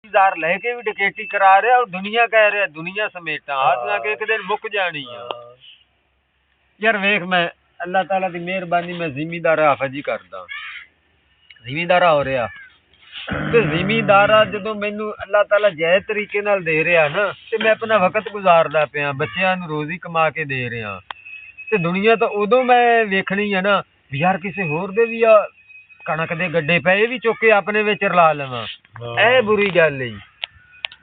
ਜ਼ਾਰ ਲੈ ਕੇ ਵੀ ਡਕੈਤੀ ਕਰਾ ਰਿਹਾ, ਔਰ ਦੁਨੀਆ ਕਹਿ ਰਿਹਾ ਦੁਨੀਆ ਸਮੇਟਾਂ ਹਾਲਾਂਕਿ ਇੱਕ ਦਿਨ ਮੁੱਕ ਜਾਣੀ ਆ। ਯਾਰ ਵੇਖ, ਮੈਂ ਅੱਲਾਹ ਤਾਲਾ ਦੀ ਮਿਹਰਬਾਨੀ ਮੈਂ ਜ਼ਿਮੀਦਾਰ ਹਾਫਿਜ਼ ਜੀ ਕਰਦਾ, ਜ਼ਿਮੀਦਾਰਾ ਹੋ ਰਿਹਾ ਤੇ ਜ਼ਿਮੀਦਾਰਾ ਜਦੋਂ ਮੈਨੂੰ ਅੱਲਾਹ ਤਾਲਾ ਜਾਇਜ਼ ਤਰੀਕੇ ਨਾਲ ਦੇ ਰਿਹਾ ਨਾ, ਤੇ ਮੈਂ ਆਪਣਾ ਵਕਤ ਗੁਜ਼ਾਰਦਾ ਪਿਆ, ਬੱਚਿਆਂ ਨੂੰ ਰੋਜ਼ੀ ਕਮਾ ਕੇ ਦੇ ਰਿਹਾ। ਤੇ ਦੁਨੀਆ ਤਾਂ ਉਦੋਂ ਮੈਂ ਵੇਖਣੀ ਆ ਨਾ ਵੀ ਯਾਰ ਕਿਸੇ ਹੋਰ ਦੇ ਵੀ ਆ ਕਣਕ ਦੇ ਗੱਡੇ ਪਏ ਵੀ ਚੁੱਕ ਕੇ ਆਪਣੇ ਵਿੱਚ ਰਲਾ ਲਵਾਂ, ਇਹ ਬੁਰੀ ਗੱਲ ਹੈ।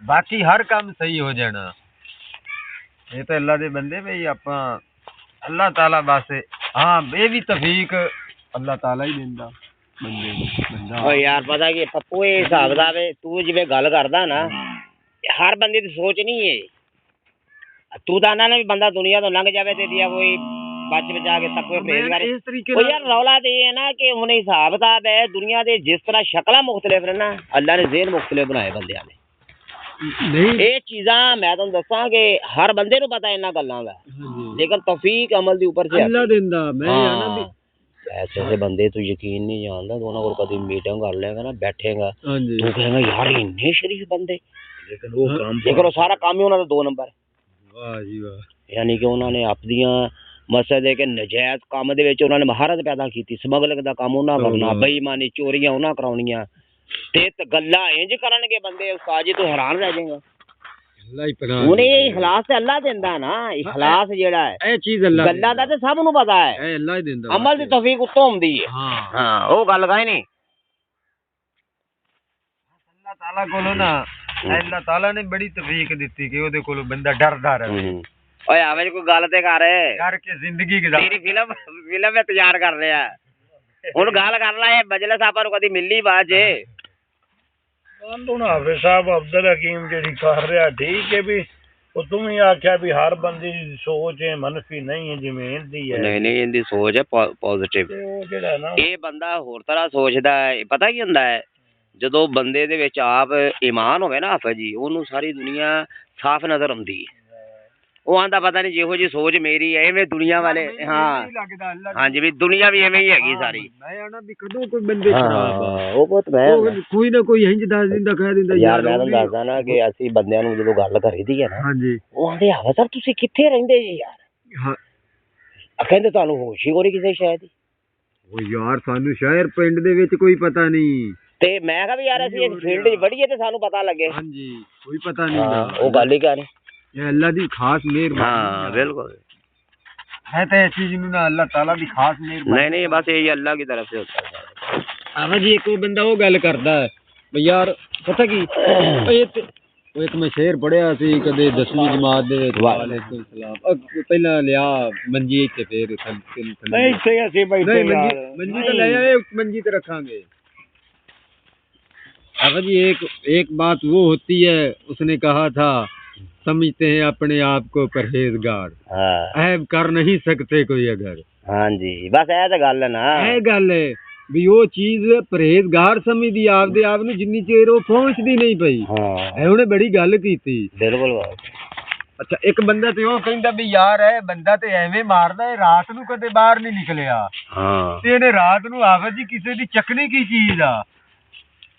ਬਾਕੀ ਹਰ ਕੰਮ ਸਹੀ ਹੋ ਜਾਣਾ, ਇਹ ਤਾਂ ਅੱਲਾਹ ਦੇ ਬੰਦੇ ਬਈ ਆਪਾਂ ਅੱਲਾਹ ਤਾਲਾ ਬਸ ਹਾਂ ਇਹ ਵੀ ਤੌਫੀਕ ਅੱਲਾਹ ਤਾਲਾ ਹੀ ਦਿੰਦਾ ਬੰਦੇ ਨੂੰ। ਓ ਯਾਰ ਪਤਾ ਕੀ ਪੱਪੂ, ਇਹ ਹਿਸਾਬ ਦਾ ਵੇ, ਤੂੰ ਜਿਵੇਂ ਗੱਲ ਕਰਦਾ ਨਾ, ਹਰ ਬੰਦੇ ਦੀ ਸੋਚ ਨਹੀਂ ਏ। ਤੂੰ ਤਾਂ ਨਾ ਵੀ ਬੰਦਾ ਦੁਨੀਆ ਤੋਂ ਲੰਘ ਜਾਵੇ ਤੇ ਦਿਆ ਕੋਈ ਬਚ ਬਚਾ ਕੇ ਤੱਕ ਉਹ ਯਾਰ ਰੌਲਾ ਤੇ ਇਹ ਹੈ ਨਾ ਕਿ ਹੁਣ ਹਿਸਾਬ ਕਿਤਾਬ ਹੈ ਦੁਨੀਆ ਦੇ, ਜਿਸ ਤਰ੍ਹਾਂ ਸ਼ਕਲਾਂ ਮੁਖਤਲਿਫ ਨੇ ਨਾ, ਅੱਲਾ ਨੇ ਜ਼ੇਨ ਮੁਖਤਲਿਫ ਬਣਾਏ ਬੰਦਿਆਂ ਨੇ। ਇਹ ਚੀਜ਼ਾਂ ਮੈਂ ਤੁਹਾਨੂੰ ਦੱਸਾਂ ਕਿ ਹਰ ਬੰਦੇ ਨੂੰ ਪਤਾ ਇਹਨਾਂ ਗੱਲਾਂ ਦਾ, ਲੇਕਿਨ ਤੌਫੀਕ ਅਮਲ ਦੇ ਉੱਪਰ ਸੇ ਅੱਲਾ ਦਿੰਦਾ। ਮੈਂ ऐसे बंदे तू यकीन नहीं जानता, तू उन्होंने कभी मीटिंग कर लेगा ना, बैठेगा तू कहेगा यार इन्ने शरीफ बंदे, लेकिन वो सारा काम ही उन्होंने 2 नंबर। वाह जी वाह। यानी कि उन्होंने अपनियां मसले के नजायज काम दे विच उन्होंने महारत पैदा की, स्मगलिंग दा काम उन्हां करना, बेईमानी चोरियां उन्हां कराउणियां, ते गल्लां इंज करनगे बंदे उस्ताद जी तू हैरान रह जाएगा। उन्हें इखलास ते अल्लाह देंदा ना, इखलास जेड़ा है ए चीज अल्लाह गल्ला दा ते सब नु पता है, ए अल्लाह ही देंदा, अमल दी तौफीक उत्तों हुंदी है। हां हां ओ गल कहे नहीं अल्लाह ताला कोलो ना, अल्लाह ताला ने बड़ी तौफीक दित्ती कि ओदे कोलो बंदा डरदा रहे। ओए आवे कोई गल ते कर के जिंदगी गुजार, तेरी फिल्म में तैयार कर रहा है हुन गल कर ला, ए मजलिस आपा नु कदी मिलनी बात जे हाफिज साहब अब्दुल हकीम जी कर रहा ठीक है भी, तुम ही आख्या भी हर बंदी सोच है मनफी नहीं है, जिवें इहदी है नहीं इहदी सोच है पॉजिटिव। ये बंदा होर तरह सोचदा है, पता की हुंदा है जदों बंदे दे विच आप ईमान होवे ना हाफिज जी, ओनू सारी दुनिया साफ नजर आउंदी है। वो आंदा पता नहीं जिहो जी सोच मेरी है इवें दुनिया वाले, हाँ हाँ जी भी दुनिया भी इवें ही हैगी सारी। मैं आना भी कदों कोई बंदे खराब आ ओ बहुत मैं कोई ना कोई इंज दस दिंदा कह दिंदा यार मैं तुहानू दसदा ना कि ਅਸੀਂ ਬੰਦਿਆਂ ਨੂੰ ਜਦੋਂ ਗੱਲ ਕਰੀਦੀ ਹੈ ਨਾ, ਹਾਂਜੀ ਉਹ ਆਂਦੇ ਆ ਸਰ ਤੁਸੀਂ ਕਿੱਥੇ ਰਹਿੰਦੇ ਜੀ ਯਾਰ। ਹਾਂ ਕਹਿੰਦੇ ਤੁਹਾਨੂੰ ਹੋਸ਼ ਹੀ ਕੋਈ ਕਿਸੇ ਸ਼ਾਇਦ ਹੀ। ਉਹ ਯਾਰ ਸਾਨੂੰ ਸ਼ਹਿਰ ਪਿੰਡ ਦੇ ਵਿੱਚ ਕੋਈ ਪਤਾ ਨਹੀਂ, ਤੇ ਮੈਂ ਕਿਹਾ ਵੀ ਯਾਰ ਅਸੀਂ ਇਸ ਫੀਲਡ 'ਚ ਵੜੀਏ ਤੇ ਸਾਨੂੰ ਪਤਾ ਲੱਗੇ। ਹਾਂਜੀ ਕੋਈ ਪਤਾ ਨਹੀਂ ਹੁੰਦਾ, ਉਹ ਗੱਲ ਹੀ ਕਰ ये अल्लाह दी खास मेहरबानी। हाँ बिल्कुल है तो ऐसी चीज ना अल्लाह ताला दी खास मेहरबानी। नहीं बस ये अल्लाह की तरफ से होता है। हाँ जी एक बंदा वो गल करदा है भी यार पता की एक मैं शेर पढ़िया सी कदे 10वीं जमात दे विच, वालेकुम सलाम पहला लिया मंजी ते फिर नहीं इत्थे असि बैठे यार मंजी तो ले आए, मंजी ते रखांगे। हाँ जी एक बात वो होती है, उसने कहा था समझते हैं अपने आप को परहेजगार, ऐब कर नहीं सकते कोई अगर। हाँ जी बस ऐ ते गल है ना, ऐ गल है भी वो चीज परहेजगार समझदी आपदे आप नूं जिन्नी चेर वो पहुंचदी नहीं पई। हां उन्हें बड़ी गल कीती बिल्कुल। अच्छा एक बंदा ते ओ कहंदा भी यार है बंदा ते एवें मारदा है रात नूं कदे बाहर नहीं निकलिया। हां ते इहने रात नूं हाफिज जी किसे दी चकनी की चीज आ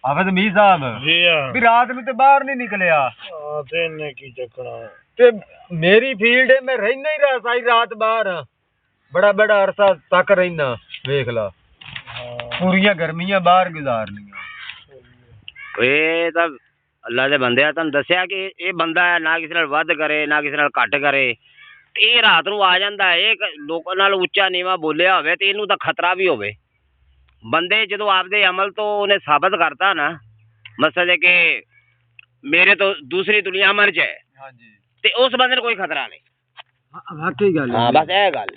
हाफिज मीर साहब जी भी रात नूं ते बाहर नहीं निकलिया। हां ते इन्ने की चकना ते मेरी फील्ड है, मैं रहना ही रहा सारी रात बाहर, बड़ा बड़ा अरसा तक रहना, देख ला पूरियां गर्मियां बाहर गुजारनियां। ये तां अल्लाह दे बंदे तुहानूं दस्सिया कि ये बंदा है ना किसी नाल वध करे ना किसी नाल घट करे, ते ये रात नूं आ जांदा है, लोकां नाल उच्चा नीवा बोलिया होवे ते इहनूं तां खतरा भी होवे। बंदे जदों आपदे अमल तो उन्हें साबित करता ना, मसले के मेरे तो दूसरी दुनिया अमन च है, ते उस बंदे नूं कोई खतरा नहीं। वाकई गल, हाँ बस ए गल।